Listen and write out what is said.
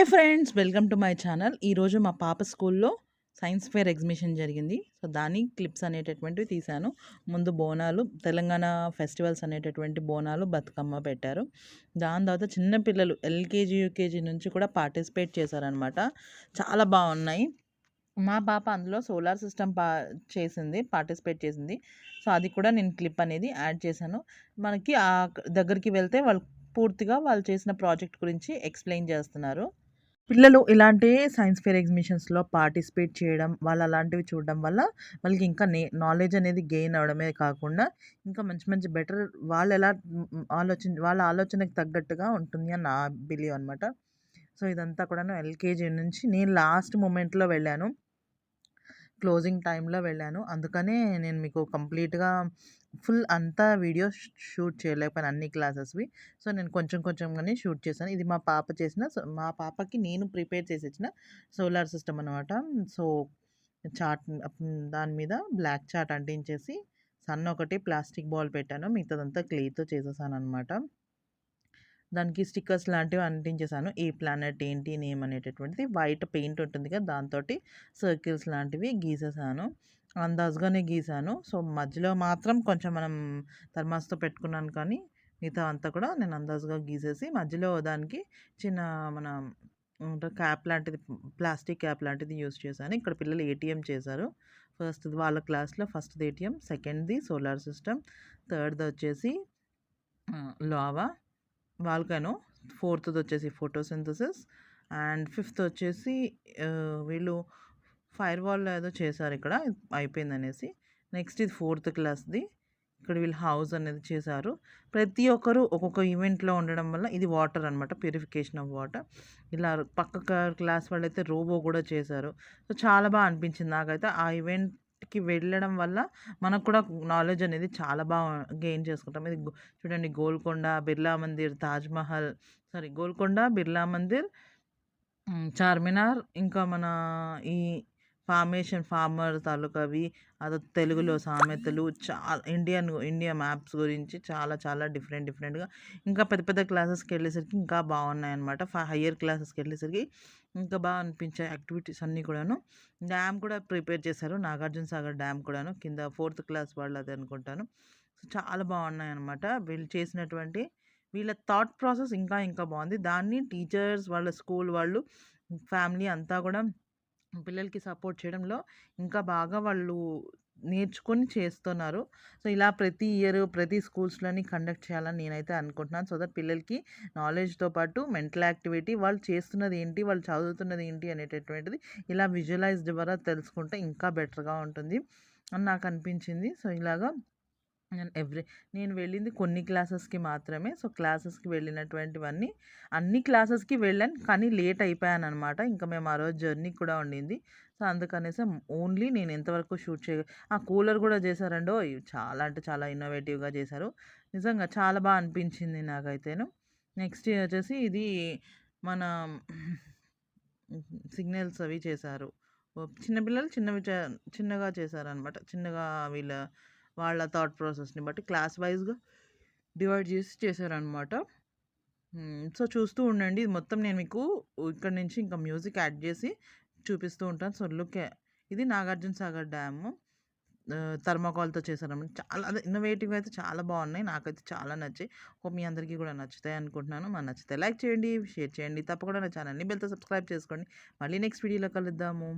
Hi friends, welcome to my channel. ఈరోజు మా పాప స్కూల్లో సైన్స్ ఫేర్ ఎగ్జిబిషన్ జరిగింది. సో దాని క్లిప్స్ అనేటటువంటివి తీశాను. ముందు బోనాలు, తెలంగాణ ఫెస్టివల్స్ అనేటటువంటి బోనాలు, బతుకమ్మ పెట్టారు. దాని తర్వాత చిన్న పిల్లలు ఎల్కేజీ యూకేజీ నుంచి కూడా పార్టిసిపేట్ చేశారనమాట. చాలా బాగున్నాయి. మా పాప అందులో సోలార్ సిస్టమ్ పార్టిసిపేట్ చేసింది. సో అది కూడా నేను క్లిప్ అనేది యాడ్ చేశాను. మనకి దగ్గరికి వెళ్తే వాళ్ళు పూర్తిగా వాళ్ళు చేసిన ప్రాజెక్ట్ గురించి ఎక్స్ప్లెయిన్ చేస్తున్నారు. పిల్లలు ఇలాంటి సైన్స్ ఫేర్ ఎగ్జిబిషన్స్‌లో పార్టిసిపేట్ చేయడం, వాళ్ళు అలాంటివి చూడడం వల్ల వాళ్ళకి ఇంకా నాలెడ్జ్ అనేది గెయిన్ అవ్వడమే కాకుండా, ఇంకా మంచి మంచి బెటర్ వాళ్ళెలా వాళ్ళ ఆలోచనకు తగ్గట్టుగా ఉంటుంది అని నా బిలీవ్ అనమాట. సో, ఇదంతా కూడాను ఎల్‌కేజీ నుంచి నేను లాస్ట్ మొమెంట్‌లో వెళ్ళాను. క్లోజింగ్ టైమ్‌లో వెళ్ళాను. అందుకనే నేను మీకు కంప్లీట్‌గా ఫుల్ అంతా వీడియో షూట్ చేయలేకపోయాను అన్ని క్లాసెస్‌వి. సో, నేను కొంచెం కొంచెంగానే షూట్ చేశాను. ఇది మా పాప చేసిన మా పాపకి నేను ప్రిపేర్ చేసి ఇచ్చిన సోలార్ సిస్టమ్ అనమాట. సో, దాని మీద బ్లాక్ చార్ట్ అంటించేసి సన్ ఒకటి ప్లాస్టిక్ బాల్ పెట్టాను. మిగతాదంతా క్లేతో చేసేసాననమాట. దానికి స్టిక్కర్స్ లాంటివి అంటించేసాను. ఈ ప్లానెట్ ఏంటి నేమ్ అనేటటువంటిది వైట్ పెయింట్ ఉంటుంది కదా! దాంతోటి సర్కిల్స్ లాంటివి గీసేసాను. అందాజుగానే గీసాను. సో, మధ్యలో మాత్రం కొంచెం మనం థర్మాస్‌తో పెట్టుకున్నాను కానీ, మిగతా అంతా కూడా నేను అందాజుగా గీసేసి మధ్యలో దానికి చిన్న మన క్యాప్ లాంటిది ప్లాస్టిక్ క్యాప్ లాంటిది యూజ్ చేశాను. ఇక్కడ పిల్లలు ఏటీఎం చేశారు. వాళ్ళ క్లాస్‌లో ఫస్ట్‌ది ఏటీఎం, సెకండ్‌ది సోలార్ సిస్టమ్, థర్డ్‌దొచ్చేసి లావా వాల్కనో, ఫోర్త్‌దొచ్చేసి ఫోటోసింథసిస్ అండ్ ఫిఫ్త్ వచ్చేసి వీళ్ళు ఫైర్ వాల్ ఏదో చేశారిక్కడ అయిపోయిందనేసి. నెక్స్ట్ ఇది ఫోర్త్ క్లాస్‌ది. ఇక్కడ వీళ్ళు హౌస్ అనేది చేశారు. ప్రతి ఒక్కరు ఒక్కొక్క ఈవెంట్‌లో ఉండడం వల్ల ఇది వాటర్ అనమాట. Purification of water. ఇలా పక్క క్లాస్ వాళ్ళైతే రోబో కూడా చేశారు. సో, చాలా అనిపించింది నాకైతే. ఆ ఈవెంట్‌కి వెళ్ళడం వల్ల మనకు కూడా నాలెడ్జ్ అనేది చాలా గెయిన్ చేసుకుంటాం. ఇది చూడండి, గోల్కొండ, బిర్లా మందిర్, తాజ్‌మహల్, గోల్కొండ, బిర్లా మందిర్, చార్మినార్, ఇంకా మన ఈ ఫార్మర్ తాలూకావి, తెలుగులో సామెతలు, ఇండియా మ్యాప్స్ గురించి చాలా చాలా డిఫరెంట్‌గా, ఇంకా పెద్ద పెద్ద క్లాసెస్‌కెళ్ళేసరికి ఇంకా బాగున్నాయన్నమాట. హయ్యర్ క్లాసెస్‌కెళ్ళేసరికి ఇంకా అనిపించాయి యాక్టివిటీస్ అన్నీ కూడాను. డ్యామ్ కూడా ప్రిపేర్ చేశారు. నాగార్జున సాగర్ డ్యామ్ కూడాను. కింద ఫోర్త్ క్లాస్ వాళ్ళది అనుకుంటాను. సో, చాలా బాగున్నాయన్నమాట. వీళ్ళు చేసినటువంటి వీళ్ళ థాట్ ప్రాసెస్ ఇంకా బాగుంది. దాన్ని టీచర్స్, వాళ్ళ స్కూల్ వాళ్ళు, ఫ్యామిలీ అంతా కూడా పిల్లలకి సపోర్ట్ చేయడంలో ఇంకా బాగా వాళ్ళు నేర్చుకొని చేస్తున్నారు. సో, ఇలా ప్రతి ఇయర్ ప్రతి స్కూల్స్‌లోని కండక్ట్ చేయాలని నేనైతే అనుకుంటున్నాను. సో దట్ పిల్లలకి నాలెడ్జ్‌తో పాటు మెంటల్ యాక్టివిటీ, వాళ్ళు చేస్తున్నది ఏంటి, వాళ్ళు చదువుతున్నది ఏంటి అనేటటువంటిది ఇలా విజువలైజ్ ద్వారా తెలుసుకుంటే ఇంకా బెటర్‌గా ఉంటుంది అని నాకు అనిపించింది. సో, ఇలాగా నేను నేను వెళ్ళింది కొన్ని క్లాసెస్‌కి మాత్రమే. సో, క్లాసెస్‌కి వెళ్ళినటువంటివన్నీ అన్ని క్లాసెస్‌కి వెళ్ళాను. కానీ లేట్ అయిపోయాననమాట. ఇంకా మేము ఆ రోజు జర్నీ కూడా ఉండింది. సో, అందుకనేసి ఓన్లీ నేను ఎంతవరకు షూట్ కూలర్ కూడా చేశారండోయ్! చాలా అంటే చాలా ఇన్నోవేటివ్‌గా చేశారు. నిజంగా చాలా అనిపించింది నాకైతేను. నెక్స్ట్ వచ్చేసి ఇది మన సిగ్నల్స్ అవి చేశారు. చిన్న పిల్లలు చిన్నగా చేశారనమాట. చిన్నగా వాళ్ళ థాట్ ప్రాసెస్‌ని బట్టి క్లాస్ వైస్‌గా డివైడ్ చేసి చేశారనమాట. సో, చూస్తూ ఉండండి. ఇది మొత్తం నేను మీకు ఇక్కడి నుంచి ఇంకా మ్యూజిక్ యాడ్ చేసి చూపిస్తూ ఉంటాను. సో, ఇది నాగార్జున సాగర్ డ్యాము. థర్మాకోల్‌తో చేశారనమాట. చాలా అదే ఇన్నోవేటివ్‌గా అయితే చాలా బాగున్నాయి. నాకైతే చాలా నచ్చాయి. హోప్ మీ అందరికీ కూడా నచ్చుతాయి అనుకుంటున్నాను. నచ్చితే లైక్ చేయండి, షేర్ చేయండి. తప్పకుండా నా ఛానల్‌ని బెల్‌తో సబ్స్క్రైబ్ చేసుకోండి. మళ్ళీ నెక్స్ట్ వీడియోలో కలుద్దాము.